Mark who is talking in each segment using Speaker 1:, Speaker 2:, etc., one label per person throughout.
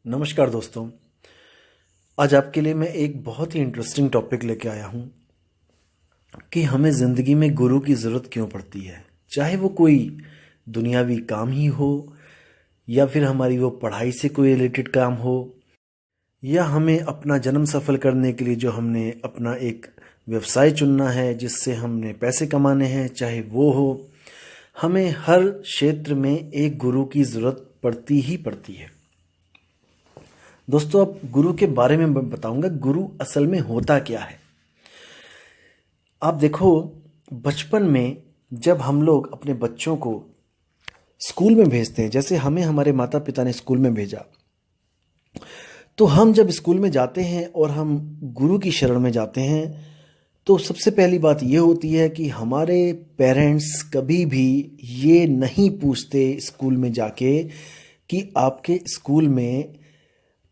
Speaker 1: नमस्कार दोस्तों। आज आपके लिए मैं एक बहुत ही इंटरेस्टिंग टॉपिक लेके आया हूँ कि हमें ज़िंदगी में गुरु की ज़रूरत क्यों पड़ती है। चाहे वो कोई दुनियावी काम ही हो या फिर हमारी वो पढ़ाई से कोई रिलेटेड काम हो या हमें अपना जन्म सफल करने के लिए जो हमने अपना एक व्यवसाय चुनना है जिससे हमने पैसे कमाने हैं, चाहे वो हो, हमें हर क्षेत्र में एक गुरु की ज़रूरत पड़ती ही पड़ती है। दोस्तों, अब गुरु के बारे में मैं बताऊंगा गुरु असल में होता क्या है। आप देखो, बचपन में जब हम लोग अपने बच्चों को स्कूल में भेजते हैं, जैसे हमें हमारे माता पिता ने स्कूल में भेजा, तो हम जब स्कूल में जाते हैं और हम गुरु की शरण में जाते हैं तो सबसे पहली बात ये होती है कि हमारे पेरेंट्स कभी भी ये नहीं पूछते स्कूल में जाके कि आपके स्कूल में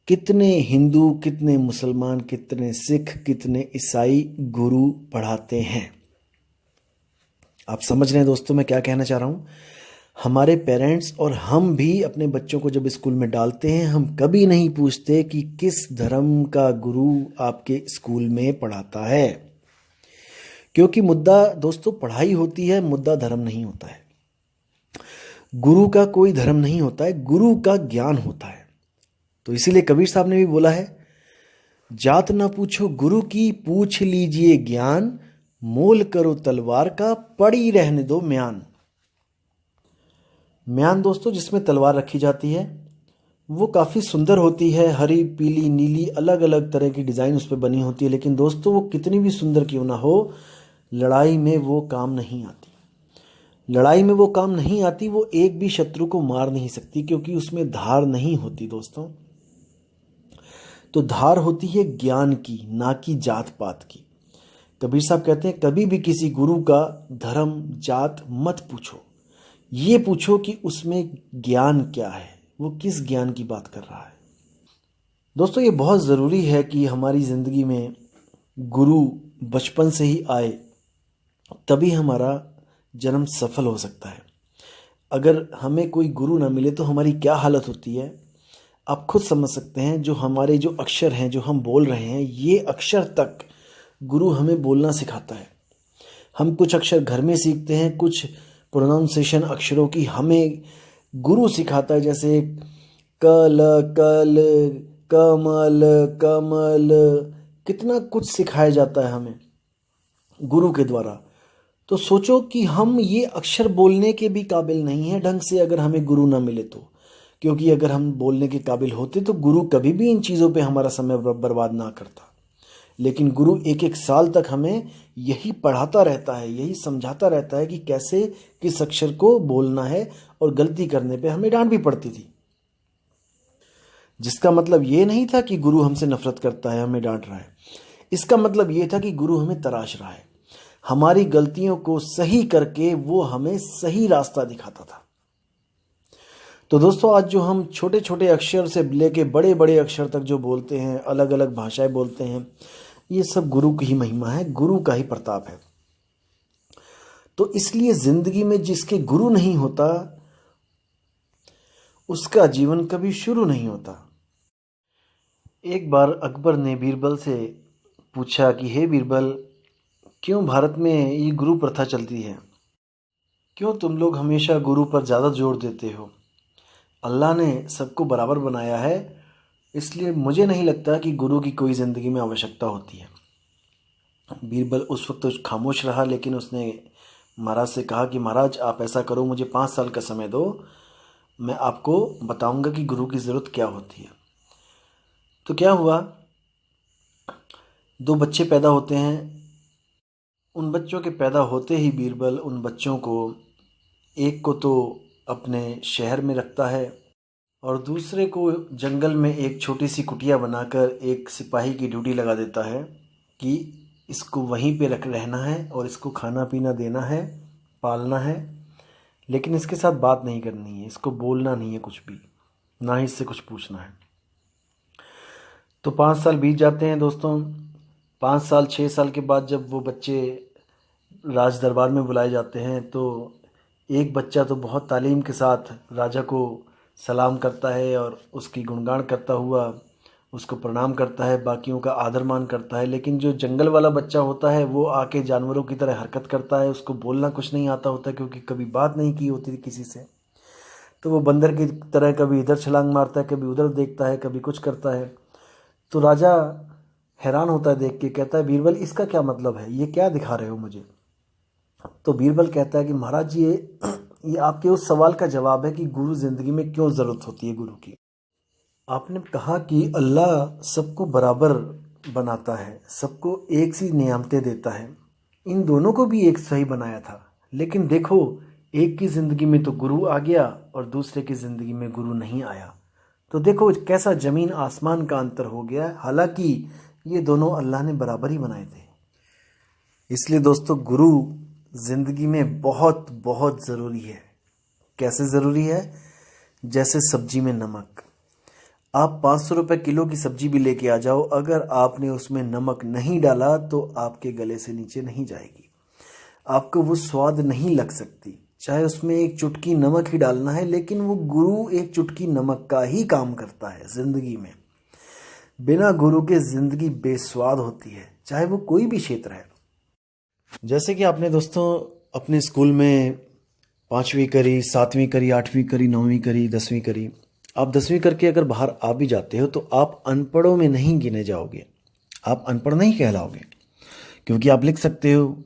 Speaker 1: कितने हिंदू, कितने मुसलमान, कितने सिख, कितने ईसाई गुरु पढ़ाते हैं। आप समझ रहे हैं दोस्तों मैं क्या कहना चाह रहा हूँ। हमारे पेरेंट्स और हम भी अपने बच्चों को जब स्कूल में डालते हैं, हम कभी नहीं पूछते कि किस धर्म का गुरु आपके स्कूल में पढ़ाता है, क्योंकि मुद्दा दोस्तों पढ़ाई होती है, मुद्दा धर्म नहीं होता है। गुरु का कोई धर्म नहीं होता है, गुरु का ज्ञान होता है। तो इसीलिए कबीर साहब ने भी बोला है, जात ना पूछो गुरु की, पूछ लीजिए ज्ञान, मोल करो तलवार का, पड़ी रहने दो म्यान। म्यान दोस्तों जिसमें तलवार रखी जाती है, वो काफ़ी सुंदर होती है, हरी, पीली, नीली, अलग अलग तरह की डिज़ाइन उस पर बनी होती है। लेकिन दोस्तों वो कितनी भी सुंदर क्यों ना हो, लड़ाई में वो काम नहीं आती। लड़ाई में वो काम नहीं आती, वो एक भी शत्रु को मार नहीं सकती, क्योंकि उसमें धार नहीं होती दोस्तों। तो धार होती है ज्ञान की, ना कि जात पात की। कबीर साहब कहते हैं, कभी भी किसी गुरु का धर्म जात मत पूछो, ये पूछो कि उसमें ज्ञान क्या है, वो किस ज्ञान की बात कर रहा है। दोस्तों ये बहुत ज़रूरी है कि हमारी ज़िंदगी में गुरु बचपन से ही आए, तभी हमारा जन्म सफल हो सकता है। अगर हमें कोई गुरु ना मिले तो हमारी क्या हालत होती है, आप खुद समझ सकते हैं। जो हमारे जो अक्षर हैं, जो हम बोल रहे हैं, ये अक्षर तक गुरु हमें बोलना सिखाता है। हम कुछ अक्षर घर में सीखते हैं, कुछ प्रोनाउंसिएशन अक्षरों की हमें गुरु सिखाता है, जैसे कल, कल, कमल, कमल, कितना कुछ सिखाया जाता है हमें गुरु के द्वारा। तो सोचो कि हम ये अक्षर बोलने के भी काबिल नहीं हैं ढंग से, अगर हमें गुरु ना मिले तो। क्योंकि अगर हम बोलने के काबिल होते तो गुरु कभी भी इन चीज़ों पे हमारा समय बर्बाद ना करता। लेकिन गुरु एक एक साल तक हमें यही पढ़ाता रहता है, यही समझाता रहता है कि कैसे किस अक्षर को बोलना है, और गलती करने पे हमें डांट भी पड़ती थी। जिसका मतलब ये नहीं था कि गुरु हमसे नफरत करता है, हमें डांट रहा है। इसका मतलब ये था कि गुरु हमें तराश रहा है, हमारी गलतियों को सही करके वो हमें सही रास्ता दिखाता था। तो दोस्तों आज जो हम छोटे छोटे अक्षर से लेके बड़े बड़े अक्षर तक जो बोलते हैं, अलग अलग भाषाएं बोलते हैं, ये सब गुरु की ही महिमा है, गुरु का ही प्रताप है। तो इसलिए जिंदगी में जिसके गुरु नहीं होता, उसका जीवन कभी शुरू नहीं होता। एक बार अकबर ने बीरबल से पूछा कि हे बीरबल, क्यों भारत में ये गुरु प्रथा चलती है, क्यों तुम लोग हमेशा गुरु पर ज़्यादा जोर देते हो। अल्लाह ने सबको बराबर बनाया है, इसलिए मुझे नहीं लगता कि गुरु की कोई ज़िंदगी में आवश्यकता होती है। बीरबल उस वक्त तो खामोश रहा, लेकिन उसने महाराज से कहा कि महाराज आप ऐसा करो, मुझे 5 साल का समय दो, मैं आपको बताऊंगा कि गुरु की ज़रूरत क्या होती है। तो क्या हुआ, 2 बच्चे पैदा होते हैं। उन बच्चों के पैदा होते ही बीरबल उन बच्चों को, एक को तो अपने शहर में रखता है और दूसरे को जंगल में एक छोटी सी कुटिया बनाकर एक सिपाही की ड्यूटी लगा देता है कि इसको वहीं पे रहना है और इसको खाना पीना देना है, पालना है, लेकिन इसके साथ बात नहीं करनी है, इसको बोलना नहीं है कुछ भी, ना ही इससे कुछ पूछना है। तो 5 साल बीत जाते हैं दोस्तों। 5 साल 6 साल के बाद जब वो बच्चे राज दरबार में बुलाए जाते हैं, तो एक बच्चा तो बहुत तालीम के साथ राजा को सलाम करता है और उसकी गुणगान करता हुआ उसको प्रणाम करता है, बाकियों का आदर मान करता है। लेकिन जो जंगल वाला बच्चा होता है वो आके जानवरों की तरह हरकत करता है, उसको बोलना कुछ नहीं आता होता क्योंकि कभी बात नहीं की होती किसी से। तो वो बंदर की तरह कभी इधर छलांग मारता है, कभी उधर देखता है, कभी कुछ करता है। तो राजा हैरान होता है देख के, कहता है बीरबल इसका क्या मतलब है, ये क्या दिखा रहे हो मुझे। तो बीरबल कहता है कि महाराज जी ये आपके उस सवाल का जवाब है कि गुरु ज़िंदगी में क्यों ज़रूरत होती है गुरु की। आपने कहा कि अल्लाह सबको बराबर बनाता है, सबको एक सी नियामतें देता है। इन दोनों को भी एक सही बनाया था, लेकिन देखो एक की ज़िंदगी में तो गुरु आ गया और दूसरे की ज़िंदगी में गुरु नहीं आया। तो देखो कैसा ज़मीन आसमान का अंतर हो गया है। हालांकि ये दोनों अल्लाह ने बराबर ही बनाए थे। इसलिए दोस्तों गुरु ज़िंदगी में बहुत बहुत ज़रूरी है। कैसे ज़रूरी है? जैसे सब्जी में नमक। आप 500 रुपये किलो की सब्जी भी लेके आ जाओ, अगर आपने उसमें नमक नहीं डाला तो आपके गले से नीचे नहीं जाएगी, आपको वो स्वाद नहीं लग सकती। चाहे उसमें एक चुटकी नमक ही डालना है, लेकिन वो गुरु एक चुटकी नमक का ही काम करता है ज़िंदगी में। बिना गुरु के ज़िंदगी बेस्वाद होती है, चाहे वो कोई भी क्षेत्र है। जैसे कि आपने दोस्तों अपने स्कूल में 5वीं करी, 7वीं करी, 8वीं करी, 9वीं करी, 10वीं करी। आप 10वीं करके अगर बाहर आ भी जाते हो तो आप अनपढ़ों में नहीं गिने जाओगे, आप अनपढ़ नहीं कहलाओगे, क्योंकि आप लिख सकते हो,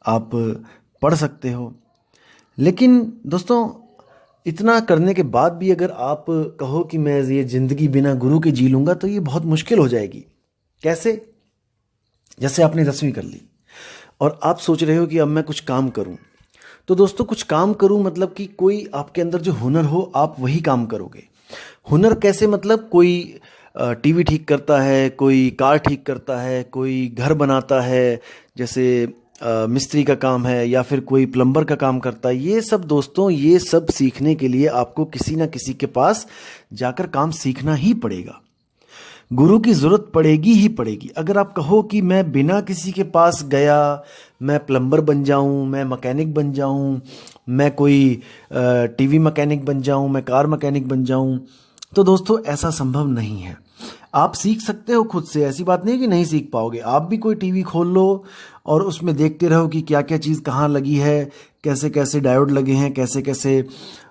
Speaker 1: आप पढ़ सकते हो। लेकिन दोस्तों इतना करने के बाद भी अगर आप कहो कि मैं ये ज़िंदगी बिना गुरु के जी लूँगा तो ये बहुत मुश्किल हो जाएगी। कैसे? जैसे आपने 10वीं कर ली और आप सोच रहे हो कि अब मैं कुछ काम करूं। तो दोस्तों कुछ काम करूं मतलब कि कोई आपके अंदर जो हुनर हो आप वही काम करोगे। हुनर कैसे? मतलब कोई टीवी ठीक करता है, कोई कार ठीक करता है, कोई घर बनाता है, जैसे मिस्त्री का काम है, या फिर कोई प्लम्बर का काम करता है। ये सब दोस्तों, ये सब सीखने के लिए आपको किसी ना किसी के पास जाकर काम सीखना ही पड़ेगा। गुरु की ज़रूरत पड़ेगी ही पड़ेगी। अगर आप कहो कि मैं बिना किसी के पास गया मैं प्लम्बर बन जाऊं, मैं मैकेनिक बन जाऊं, मैं कोई टीवी मैकेनिक बन जाऊं, मैं कार मैकेनिक बन जाऊं, तो दोस्तों ऐसा संभव नहीं है। आप सीख सकते हो खुद से, ऐसी बात नहीं कि नहीं सीख पाओगे। आप भी कोई टीवी खोल लो और उसमें देखते रहो कि क्या क्या चीज़ कहाँ लगी है, कैसे कैसे डायोड लगे हैं, कैसे कैसे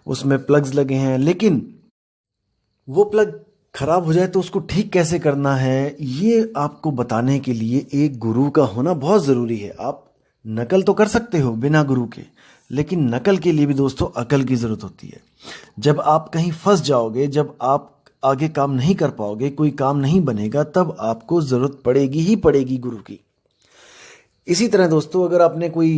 Speaker 1: उसमें प्लग्स लगे हैं। लेकिन वो प्लग खराब हो जाए तो उसको ठीक कैसे करना है, ये आपको बताने के लिए एक गुरु का होना बहुत ज़रूरी है। आप नकल तो कर सकते हो बिना गुरु के, लेकिन नकल के लिए भी दोस्तों अकल की ज़रूरत होती है। जब आप कहीं फंस जाओगे, जब आप आगे काम नहीं कर पाओगे, कोई काम नहीं बनेगा, तब आपको ज़रूरत पड़ेगी ही पड़ेगी गुरु की। इसी तरह दोस्तों अगर आपने कोई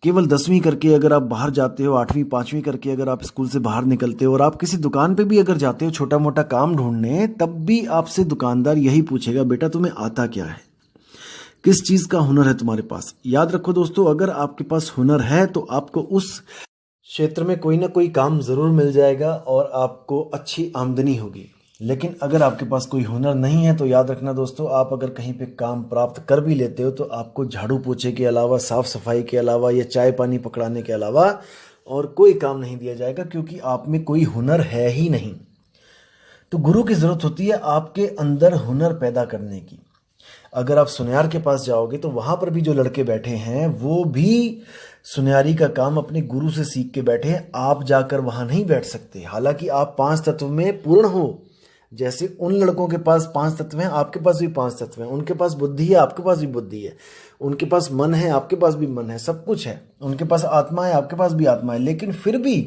Speaker 1: केवल 10वीं करके अगर आप बाहर जाते हो, 8वीं 5वीं करके अगर आप स्कूल से बाहर निकलते हो और आप किसी दुकान पे भी अगर जाते हो छोटा मोटा काम ढूंढने, तब भी आपसे दुकानदार यही पूछेगा, बेटा तुम्हें आता क्या है, किस चीज़ का हुनर है तुम्हारे पास। याद रखो दोस्तों, अगर आपके पास हुनर है तो आपको उस क्षेत्र में कोई ना कोई काम ज़रूर मिल जाएगा और आपको अच्छी आमदनी होगी। लेकिन अगर आपके पास कोई हुनर नहीं है तो याद रखना दोस्तों, आप अगर कहीं पे काम प्राप्त कर भी लेते हो तो आपको झाड़ू पोछे के अलावा, साफ सफाई के अलावा या चाय पानी पकड़ाने के अलावा और कोई काम नहीं दिया जाएगा, क्योंकि आप में कोई हुनर है ही नहीं। तो गुरु की ज़रूरत होती है आपके अंदर हुनर पैदा करने की। अगर आप सुनियार के पास जाओगे तो वहाँ पर भी जो लड़के बैठे हैं वो भी सुनियारी का काम अपने गुरु से सीख के बैठे हैं। आप जाकर वहाँ नहीं बैठ सकते, हालांकि आप 5 तत्व में पूर्ण हो। जैसे उन लड़कों के पास 5 तत्व हैं, आपके पास भी 5 तत्व हैं। उनके पास बुद्धि है, आपके पास भी बुद्धि है। उनके पास मन है, आपके पास भी मन है, सब कुछ है। उनके पास आत्मा है, आपके पास भी आत्मा है। लेकिन फिर भी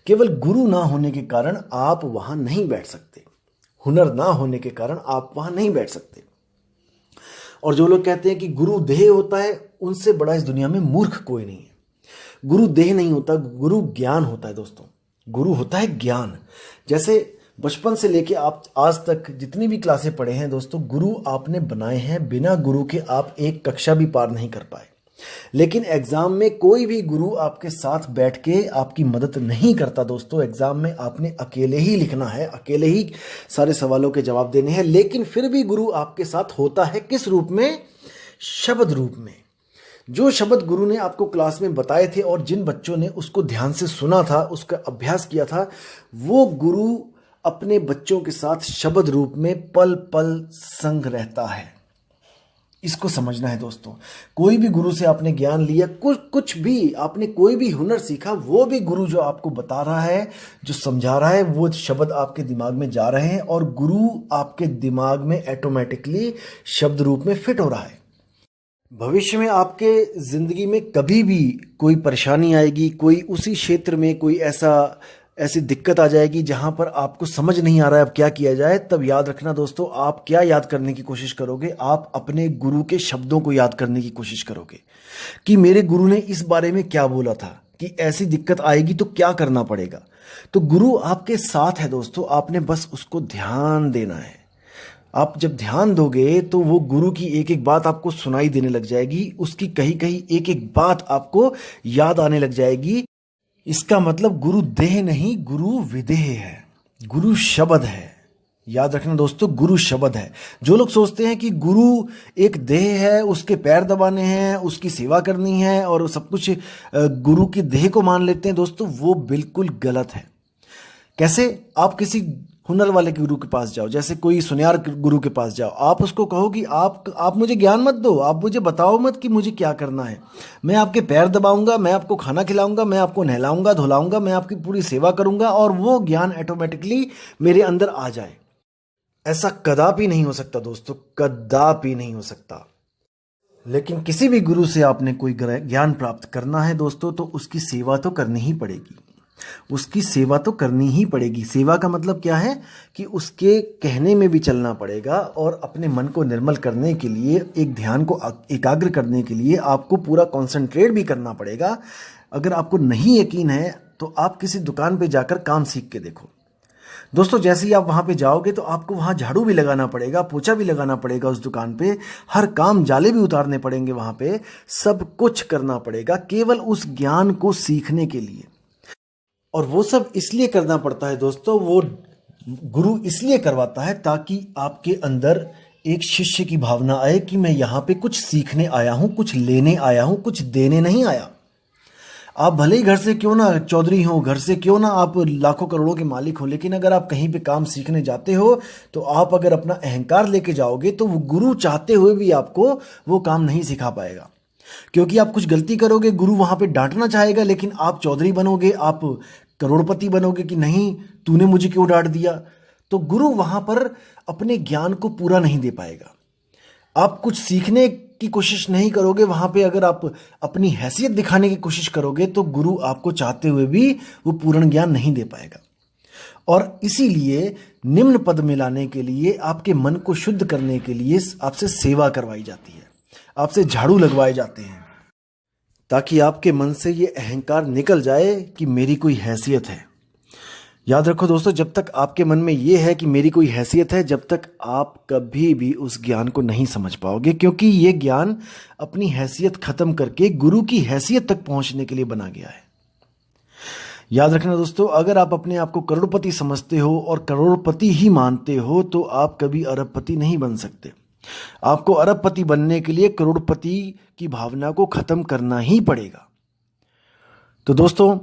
Speaker 1: केवल गुरु ना होने के कारण आप वहाँ नहीं बैठ सकते, हुनर ना होने के कारण आप वहाँ नहीं बैठ सकते। और जो लोग कहते हैं कि गुरु देह होता है, उनसे बड़ा इस दुनिया में मूर्ख कोई नहीं है। गुरु देह नहीं होता, गुरु ज्ञान होता है दोस्तों। गुरु होता है ज्ञान। जैसे बचपन से लेके आप आज तक जितनी भी क्लासें पढ़े हैं दोस्तों, गुरु आपने बनाए हैं। बिना गुरु के आप एक कक्षा भी पार नहीं कर पाए। लेकिन एग्जाम में कोई भी गुरु आपके साथ बैठ के आपकी मदद नहीं करता दोस्तों। एग्जाम में आपने अकेले ही लिखना है, अकेले ही सारे सवालों के जवाब देने हैं। लेकिन फिर भी गुरु आपके साथ होता है, किस रूप में? शब्द रूप में। जो शब्द गुरु ने आपको क्लास में बताए थे और जिन बच्चों ने उसको ध्यान से सुना था, उसका अभ्यास किया था, वो गुरु अपने बच्चों के साथ शब्द रूप में पल पल संग रहता है। इसको समझना है दोस्तों। कोई भी गुरु से आपने ज्ञान लिया, कुछ भी आपने कोई भी हुनर सीखा, वो भी गुरु जो आपको बता रहा है, जो समझा रहा है, वो शब्द आपके दिमाग में जा रहे हैं और गुरु आपके दिमाग में ऑटोमेटिकली शब्द रूप में फिट हो रहा है। भविष्य में आपके ज़िंदगी में कभी भी कोई परेशानी आएगी, कोई उसी क्षेत्र में कोई ऐसी दिक्कत आ जाएगी जहां पर आपको समझ नहीं आ रहा है अब क्या किया जाए, तब याद रखना दोस्तों, आप क्या याद करने की कोशिश करोगे? आप अपने गुरु के शब्दों को याद करने की कोशिश करोगे कि मेरे गुरु ने इस बारे में क्या बोला था, कि ऐसी दिक्कत आएगी तो क्या करना पड़ेगा। तो गुरु आपके साथ है दोस्तों, आपने बस उसको ध्यान देना है। आप जब ध्यान दोगे तो वो गुरु की एक एक बात आपको सुनाई देने लग जाएगी, उसकी कहीं कहीं एक एक बात आपको याद आने लग जाएगी। इसका मतलब गुरु देह नहीं, गुरु विदेह है, गुरु शब्द है। याद रखना दोस्तों, गुरु शब्द है। जो लोग सोचते हैं कि गुरु एक देह है, उसके पैर दबाने हैं, उसकी सेवा करनी है और सब कुछ गुरु की देह को मान लेते हैं दोस्तों, वो बिल्कुल गलत है। कैसे? आप किसी हुनर वाले गुरु के पास जाओ, जैसे कोई सुनियार गुरु के पास जाओ, आप उसको कहो कि आप मुझे ज्ञान मत दो, आप मुझे बताओ मत कि मुझे क्या करना है, मैं आपके पैर दबाऊंगा, मैं आपको खाना खिलाऊंगा, मैं आपको नहलाऊंगा धुलाऊंगा, मैं आपकी पूरी सेवा करूंगा और वो ज्ञान ऑटोमेटिकली मेरे अंदर आ जाए। ऐसा कदापि नहीं हो सकता दोस्तों, कदापि नहीं हो सकता। लेकिन किसी भी गुरु से आपने कोई ज्ञान प्राप्त करना है दोस्तों, तो उसकी सेवा तो करनी ही पड़ेगी, उसकी सेवा तो करनी ही पड़ेगी। सेवा का मतलब क्या है कि उसके कहने में भी चलना पड़ेगा और अपने मन को निर्मल करने के लिए, एक ध्यान को एकाग्र करने के लिए आपको पूरा कंसंट्रेट भी करना पड़ेगा। अगर आपको नहीं यकीन है तो आप किसी दुकान पे जाकर काम सीख के देखो दोस्तों। जैसे ही आप वहां पे जाओगे तो आपको वहां झाड़ू भी लगाना पड़ेगा, पोछा भी लगाना पड़ेगा उस दुकान पे, हर काम जाले भी उतारने पड़ेंगे वहां पे, सब कुछ करना पड़ेगा केवल उस ज्ञान को सीखने के लिए। और वो सब इसलिए करना पड़ता है दोस्तों, वो गुरु इसलिए करवाता है ताकि आपके अंदर एक शिष्य की भावना आए कि मैं यहाँ पे कुछ सीखने आया हूँ, कुछ लेने आया हूँ, कुछ देने नहीं आया। आप भले ही घर से क्यों ना चौधरी हो, घर से क्यों ना आप लाखों करोड़ों के मालिक हो, लेकिन अगर आप कहीं पे काम सीखने जाते हो तो आप अगर अपना अहंकार लेके जाओगे तो वो गुरु चाहते हुए भी आपको वो काम नहीं सिखा पाएगा। क्योंकि आप कुछ गलती करोगे, गुरु वहां पे डांटना चाहेगा, लेकिन आप चौधरी बनोगे, आप करोड़पति बनोगे कि नहीं तूने मुझे क्यों डांट दिया, तो गुरु वहां पर अपने ज्ञान को पूरा नहीं दे पाएगा। आप कुछ सीखने की कोशिश नहीं करोगे, वहां पे अगर आप अपनी हैसियत दिखाने की कोशिश करोगे तो गुरु आपको चाहते हुए भी वो पूर्ण ज्ञान नहीं दे पाएगा। और इसीलिए निम्न पद में लाने के लिए, आपके मन को शुद्ध करने के लिए आपसे सेवा करवाई जाती है, आपसे झाड़ू लगवाए जाते हैं, ताकि आपके मन से ये अहंकार निकल जाए कि मेरी कोई हैसियत है। याद रखो दोस्तों, जब तक आपके मन में ये है कि मेरी कोई हैसियत है, जब तक आप कभी भी उस ज्ञान को नहीं समझ पाओगे, क्योंकि ये ज्ञान अपनी हैसियत खत्म करके गुरु की हैसियत तक पहुंचने के लिए बना गया है। याद रखना दोस्तों, अगर आप अपने आप को करोड़पति समझते हो और करोड़पति ही मानते हो तो आप कभी अरबपति नहीं बन सकते। आपको अरबपति बनने के लिए करोड़पति की भावना को खत्म करना ही पड़ेगा। तो दोस्तों,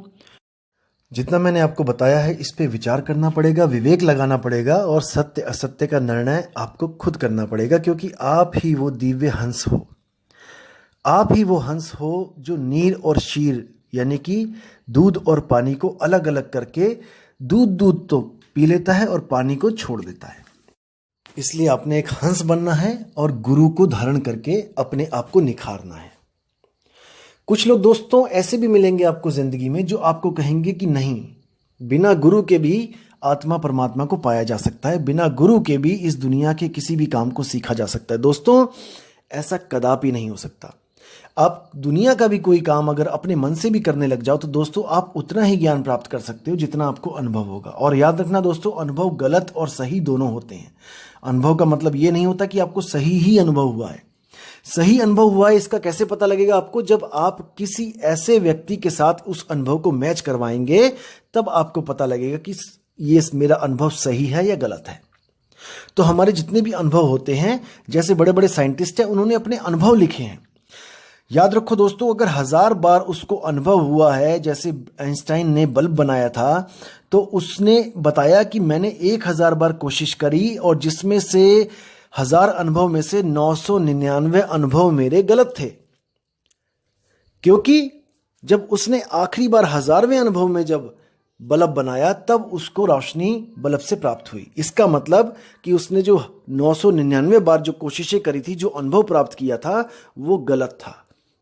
Speaker 1: जितना मैंने आपको बताया है इस पे विचार करना पड़ेगा, विवेक लगाना पड़ेगा और सत्य असत्य का निर्णय आपको खुद करना पड़ेगा, क्योंकि आप ही वो दिव्य हंस हो, आप ही वो हंस हो जो नीर और शीर यानी कि दूध और पानी को अलग अलग करके दूध तो पी लेता है और पानी को छोड़ देता है। इसलिए आपने एक हंस बनना है और गुरु को धारण करके अपने आप को निखारना है। कुछ लोग दोस्तों ऐसे भी मिलेंगे आपको जिंदगी में जो आपको कहेंगे कि नहीं, बिना गुरु के भी आत्मा परमात्मा को पाया जा सकता है, बिना गुरु के भी इस दुनिया के किसी भी काम को सीखा जा सकता है। दोस्तों, ऐसा कदापि नहीं हो सकता। आप दुनिया का भी कोई काम अगर अपने मन से भी करने लग जाओ तो दोस्तों आप उतना ही ज्ञान प्राप्त कर सकते हो जितना आपको अनुभव होगा। और याद रखना दोस्तों, अनुभव गलत और सही दोनों होते हैं। अनुभव का मतलब ये नहीं होता कि आपको सही ही अनुभव हुआ है। सही अनुभव हुआ है इसका कैसे पता लगेगा आपको? जब आप किसी ऐसे व्यक्ति के साथ उस अनुभव को मैच करवाएंगे, तब आपको पता लगेगा कि ये मेरा अनुभव सही है या गलत है। तो हमारे जितने भी अनुभव होते हैं, जैसे बड़े बड़े साइंटिस्ट हैं, उन्होंने अपने अनुभव लिखे हैं। याद रखो दोस्तों, अगर 1000 बार उसको अनुभव हुआ है, जैसे आइंस्टाइन ने बल्ब बनाया था, तो उसने बताया कि मैंने 1000 बार कोशिश करी और जिसमें से 1000 अनुभव में से 999 अनुभव मेरे गलत थे। क्योंकि जब उसने आखिरी बार 1000वें अनुभव में जब बल्ब बनाया, तब उसको रोशनी बल्ब से प्राप्त हुई। इसका मतलब कि उसने जो 999 बार जो कोशिशें करी थी, जो अनुभव प्राप्त किया था, वो गलत था।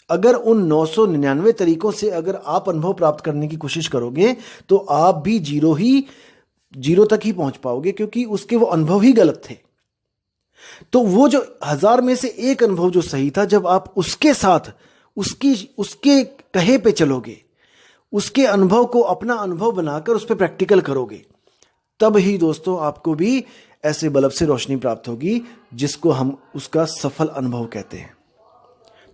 Speaker 1: अगर उन 999 तरीकों से अगर आप अनुभव प्राप्त करने की कोशिश करोगे, तो आप भी जीरो तक ही पहुंच पाओगे, क्योंकि उसके वो अनुभव ही गलत थे। तो वो जो 1000 में से एक अनुभव जो सही था, जब आप उसके साथ उसके कहे पे चलोगे, उसके अनुभव को अपना अनुभव बनाकर उस पर प्रैक्टिकल करोगे, तब ही दोस्तों आपको भी ऐसे बल्ब से रोशनी प्राप्त होगी, जिसको हम उसका सफल अनुभव कहते हैं।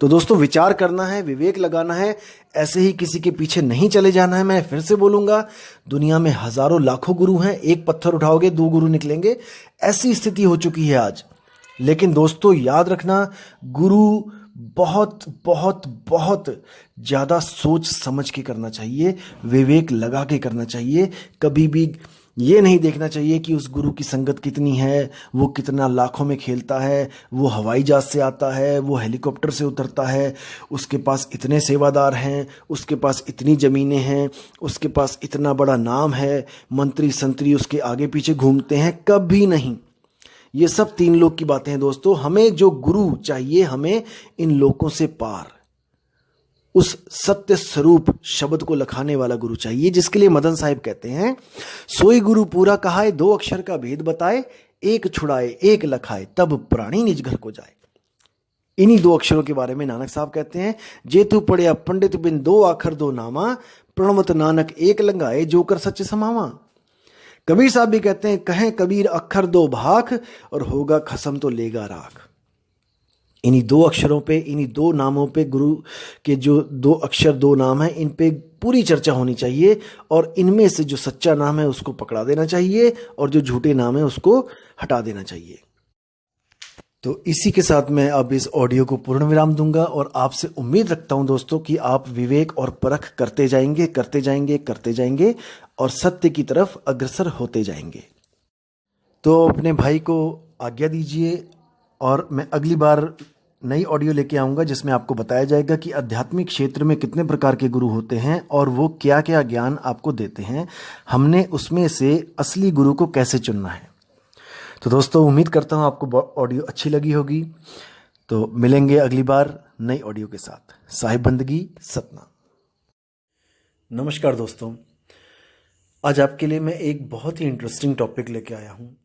Speaker 1: तो दोस्तों, विचार करना है, विवेक लगाना है, ऐसे ही किसी के पीछे नहीं चले जाना है। मैं फिर से बोलूंगा, दुनिया में हजारों लाखों गुरु हैं, एक पत्थर उठाओगे 2 गुरु निकलेंगे, ऐसी स्थिति हो चुकी है आज। लेकिन दोस्तों याद रखना, गुरु बहुत बहुत बहुत ज़्यादा सोच समझ के करना चाहिए, विवेक लगा के करना चाहिए। कभी भी ये नहीं देखना चाहिए कि उस गुरु की संगत कितनी है, वो कितना लाखों में खेलता है, वो हवाई जहाज से आता है, वो हेलीकॉप्टर से उतरता है, उसके पास इतने सेवादार हैं, उसके पास इतनी ज़मीनें हैं, उसके पास इतना बड़ा नाम है, मंत्री संतरी उसके आगे पीछे घूमते हैं। कभी नहीं। ये सब 3 लोग की बातें हैं दोस्तों। हमें जो गुरु चाहिए, हमें इन लोगों से पार उस सत्य स्वरूप शब्द को लखाने वाला गुरु चाहिए, जिसके लिए मदन साहिब कहते हैं, सोई गुरु पूरा कहाए, 2 अक्षर का भेद बताए, एक छुड़ाए एक लखाए, तब प्राणी निज घर को जाए। इन्हीं 2 अक्षरों के बारे में नानक साहब कहते हैं, जेतु पढ़िया पंडित बिन 2 आखर 2 नामा, प्रणवत नानक एक लंगाए, जोकर सच समावा। कबीर साहब भी कहते हैं, कहें कबीर अक्षर 2 भाख, और होगा खसम तो लेगा राख। इन्हीं 2 अक्षरों पे, इन्हीं 2 नामों पे, गुरु के जो 2 अक्षर 2 नाम हैं, इन पे पूरी चर्चा होनी चाहिए, और इनमें से जो सच्चा नाम है उसको पकड़ा देना चाहिए, और जो झूठे नाम है उसको हटा देना चाहिए। तो इसी के साथ मैं अब इस ऑडियो को पूर्ण विराम दूंगा, और आपसे उम्मीद रखता हूं दोस्तों कि आप विवेक और परख करते जाएंगे, करते जाएंगे, करते जाएंगे, और सत्य की तरफ अग्रसर होते जाएंगे। तो अपने भाई को आज्ञा दीजिए, और मैं अगली बार नई ऑडियो लेके आऊँगा, जिसमें आपको बताया जाएगा कि आध्यात्मिक क्षेत्र में कितने प्रकार के गुरु होते हैं, और वो क्या क्या ज्ञान आपको देते हैं, हमने उसमें से असली गुरु को कैसे चुनना है। तो दोस्तों, उम्मीद करता हूँ आपको ऑडियो अच्छी लगी होगी। तो मिलेंगे अगली बार नई ऑडियो के साथ। साहिब बंदगी सतना। नमस्कार दोस्तों, आज आपके लिए मैं एक बहुत ही इंटरेस्टिंग टॉपिक लेके आया हूँ।